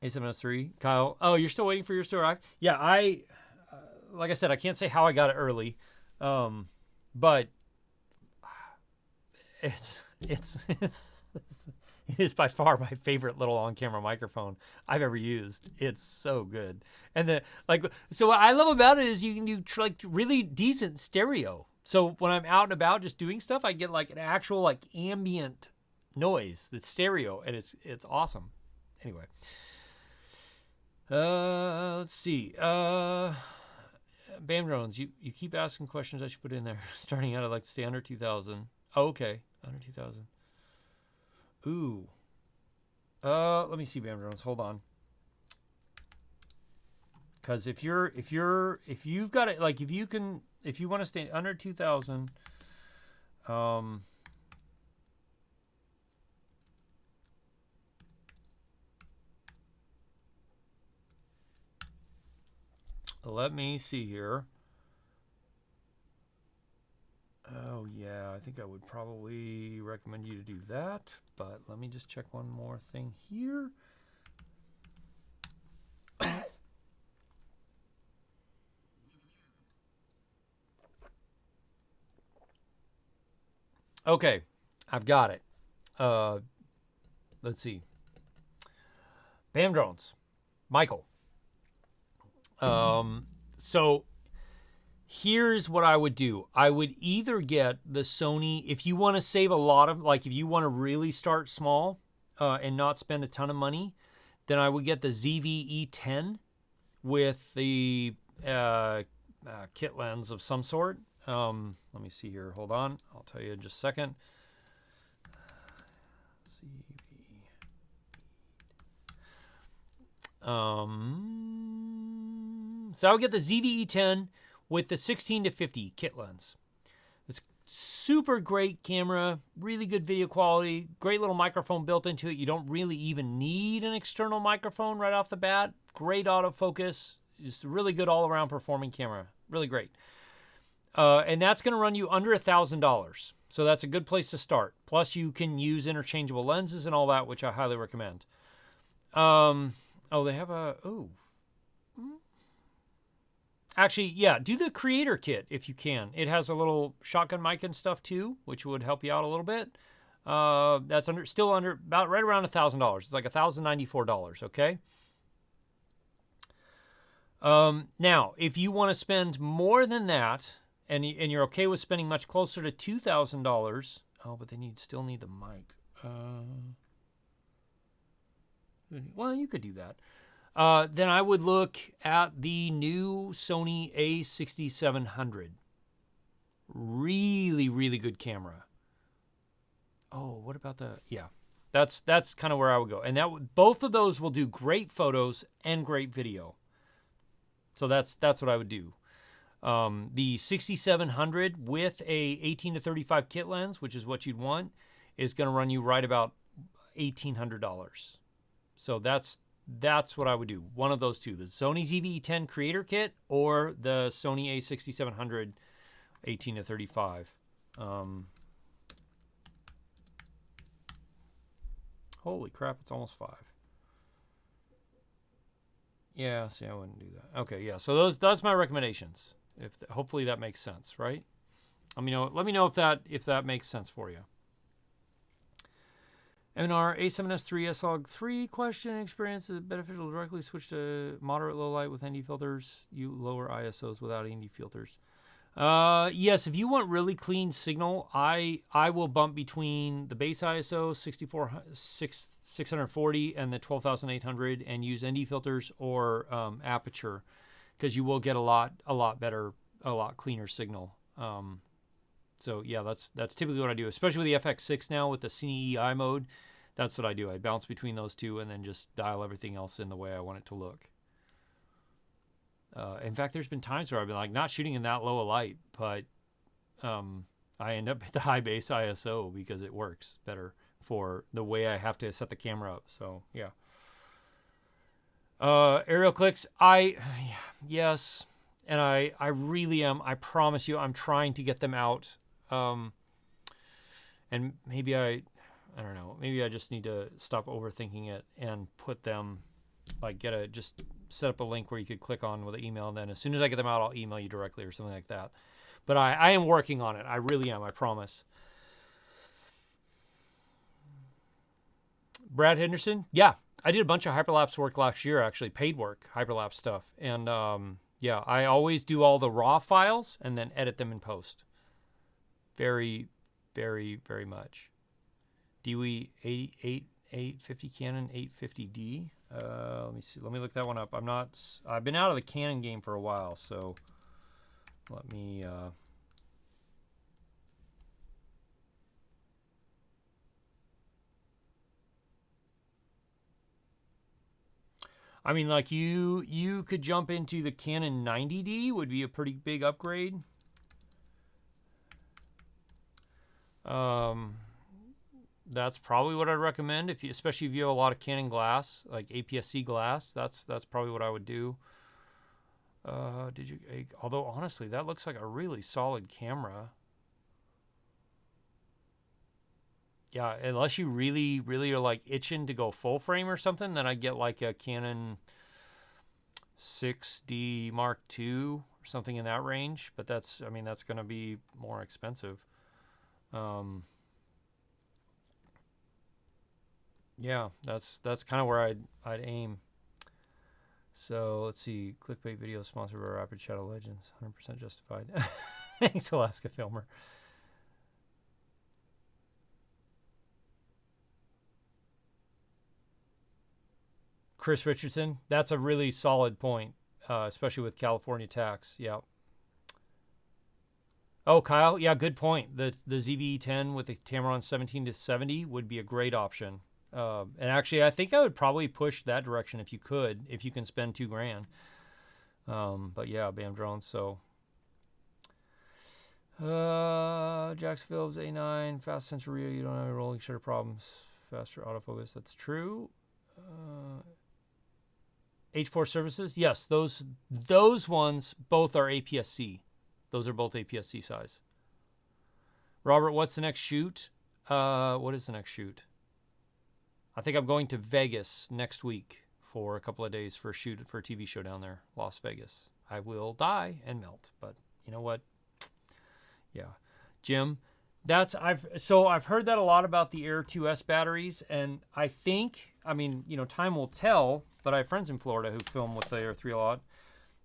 A: A7S3, Kyle. Oh, you're still waiting for yours to arrive? Yeah, like I said, I can't say how I got it early, but it is by far my favorite little on-camera microphone I've ever used. It's so good. And so what I love about it is you can do like really decent stereo. So when I'm out and about just doing stuff, I get like an actual like ambient noise that's stereo, and it's awesome. Anyway, let's see. Bam drones. You keep asking questions I should put in there. Starting out, I'd like to stay under 2,000. Oh, okay, under 2,000. Ooh. Let me see, Bam drones. Hold on. Because if you've got it, like if you want to stay under 2,000, let me see here. Oh yeah, I think I would probably recommend you to do that, but let me just check one more thing here. Okay, I've got it. Let's see. Bam drones, Michael. So here's what I would do. I would either get the Sony, if you want to save a lot of, like if you want to really start small and not spend a ton of money, then I would get the ZV-E10 with the kit lens of some sort. Let me see here. Hold on. I'll tell you in just a second. So I would get the ZV-E10 with the 16 to 50 kit lens. It's super great camera, really good video quality, great little microphone built into it. You don't really even need an external microphone right off the bat. Great autofocus. Just a really good all-around performing camera. Really great. And that's going to run you under $1,000. So that's a good place to start. Plus you can use interchangeable lenses and all that, which I highly recommend. Oh, they have a, actually, yeah, do the creator kit if you can. It has a little shotgun mic and stuff too, which would help you out a little bit. That's still under about right around $1,000. It's like $1,094. Okay. Now, if you want to spend more than that, and you're okay with spending much closer to $2,000, oh, but they still need the mic. Well, you could do that. Then I would look at the new Sony A6700. Really, really good camera. Oh, what about yeah. That's kind of where I would go. And both of those will do great photos and great video. So that's what I would do. The 6700 with a 18 to 35 kit lens, which is what you'd want, is going to run you right about $1,800. So that's what I would do. One of those two, the Sony ZV-E10 Creator Kit or the Sony A6700 18 to 35. Holy crap, it's almost 5. Yeah, see, I wouldn't do that. Okay, yeah. So that's my recommendations. Hopefully that makes sense, right? Let me know. Let me know if that makes sense for you. MNR A7S3 S-Log 3 question: experience is it beneficial to directly switch to moderate low light with ND filters? You lower ISOs without ND filters. Yes, if you want really clean signal, I will bump between the base ISO 640 and the 12,800 and use ND filters or aperture, because you will get a lot better, a lot cleaner signal. So yeah, that's typically what I do, especially with the FX6 now with the CNEI mode. That's what I do. I bounce between those two and then just dial everything else in the way I want it to look. In fact, there's been times where I've been like not shooting in that low a light, but I end up at the high base ISO because it works better for the way I have to set the camera up. So yeah. Aerial clicks, yes, and I really am. I promise you, I'm trying to get them out. And maybe I don't know. Maybe I just need to stop overthinking it and put them, like, just set up a link where you could click on with an email, and then as soon as I get them out, I'll email you directly or something like that. But I am working on it. I really am. I promise. Brad Henderson, yeah, I did a bunch of hyperlapse work last year, actually, paid work, hyperlapse stuff. And yeah, I always do all the raw files and then edit them in post. Very, very, very much. DWI 850 Canon 850D. Let me see. Let me look that one up. I've been out of the Canon game for a while, so let me. I mean, like you could jump into the Canon 90D, would be a pretty big upgrade. That's probably what I'd recommend, especially if you have a lot of Canon glass, like APS-C glass. That's probably what I would do. Although honestly, that looks like a really solid camera. Yeah, unless you really, really are like itching to go full frame or something, then I'd get like a Canon 6D Mark II or something in that range. But that's going to be more expensive. Yeah, that's kind of where I'd aim. So let's see, clickbait video sponsored by Rapid Shadow Legends, 100% justified. Thanks, Alaska Filmer. Chris Richardson, that's a really solid point, especially with California tax. Yeah. Oh, Kyle, yeah, good point. The ZV-E10 with the Tamron 17-70 would be a great option. And actually, I think I would probably push that direction if you can spend $2,000. But yeah, BAM drones. So, Jax Phillips A9, fast sensor rear. You don't have any rolling shutter problems. Faster autofocus. That's true. H4 services. Yes, those ones both are APS-C. Those are both APS-C size. Robert, what's the next shoot? What is the next shoot? I think I'm going to Vegas next week for a couple of days for a shoot for a TV show down there, Las Vegas. I will die and melt, but you know what? Yeah, Jim, I've heard that a lot about the Air 2S batteries, and I think, time will tell, but I have friends in Florida who film with the Air 3 a lot.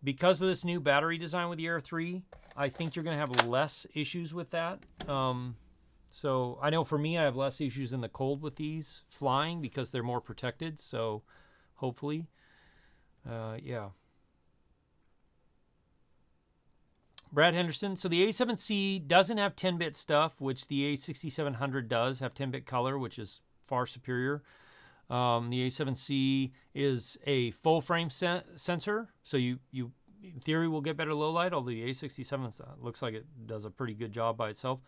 A: Because of this new battery design with the Air 3, I think you're going to have less issues with that. So I know for me, I have less issues in the cold with these flying because they're more protected. So hopefully, yeah. Brad Henderson. So the A7C doesn't have 10-bit stuff, which the A6700 does have 10-bit color, which is far superior. The A7C is a full frame sensor, so you in theory will get better low light, although the A67 looks like it does a pretty good job by itself.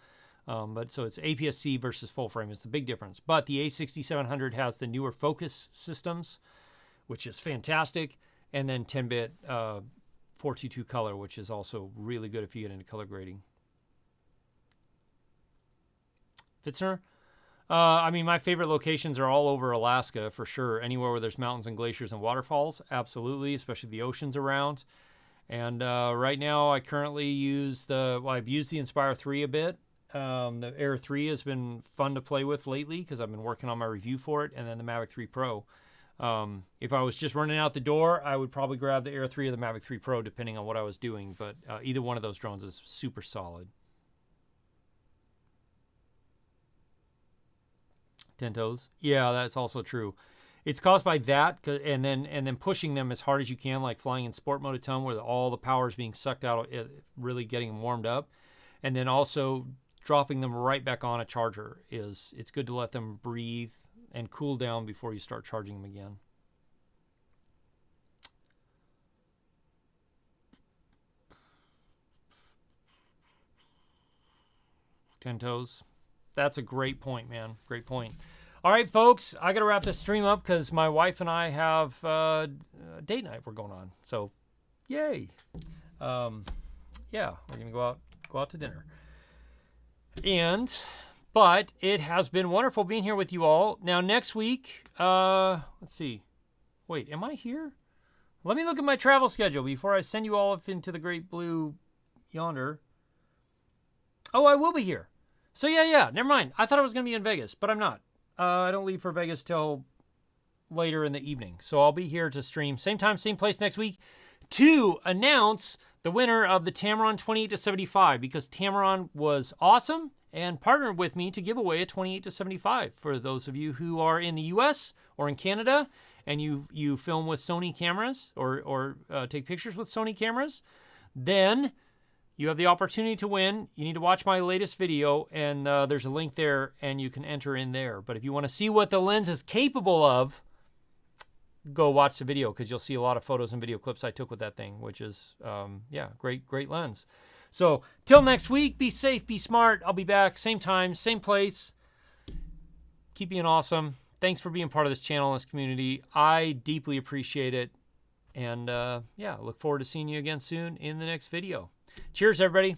A: But so it's APS-C versus full frame is the big difference. But the A6700 has the newer focus systems, which is fantastic, and then 10-bit 422 color, which is also really good if you get into color grading. Fitzner, I mean, my favorite locations are all over Alaska for sure. Anywhere where there's mountains and glaciers and waterfalls, absolutely, especially the oceans around. And right now, I currently use I've used the Inspire 3 a bit. The Air 3 has been fun to play with lately because I've been working on my review for it, and then the Mavic 3 Pro. If I was just running out the door, I would probably grab the Air 3 or the Mavic 3 Pro, depending on what I was doing. But either one of those drones is super solid. 10 toes. Yeah, that's also true. It's caused by that, and then pushing them as hard as you can, like flying in sport mode a ton, where all the power is being sucked out, really getting them warmed up, and then also dropping them right back on a charger. It's good to let them breathe and cool down before you start charging them again. Ten toes. That's a great point, man. Great point. All right, folks, I got to wrap this stream up because my wife and I have date night we're going on. So, yay. Yeah, we're going to go out to dinner. But it has been wonderful being here with you all. Now, next week, let's see. Wait, am I here? Let me look at my travel schedule before I send you all up into the great blue yonder. Oh, I will be here. So, yeah, never mind. I thought I was going to be in Vegas, but I'm not. I don't leave for Vegas till later in the evening. So I'll be here to stream same time, same place next week to announce the winner of the Tamron 28-75 because Tamron was awesome and partnered with me to give away a 28-75 for those of you who are in the U.S. or in Canada and you film with Sony cameras or take pictures with Sony cameras. Then you have the opportunity to win. You need to watch my latest video, and there's a link there, and you can enter in there. But if you want to see what the lens is capable of, go watch the video because you'll see a lot of photos and video clips I took with that thing, which is, great lens. So till next week, be safe, be smart. I'll be back, same time, same place. Keep being awesome. Thanks for being part of this channel and this community. I deeply appreciate it. And, look forward to seeing you again soon in the next video. Cheers, everybody.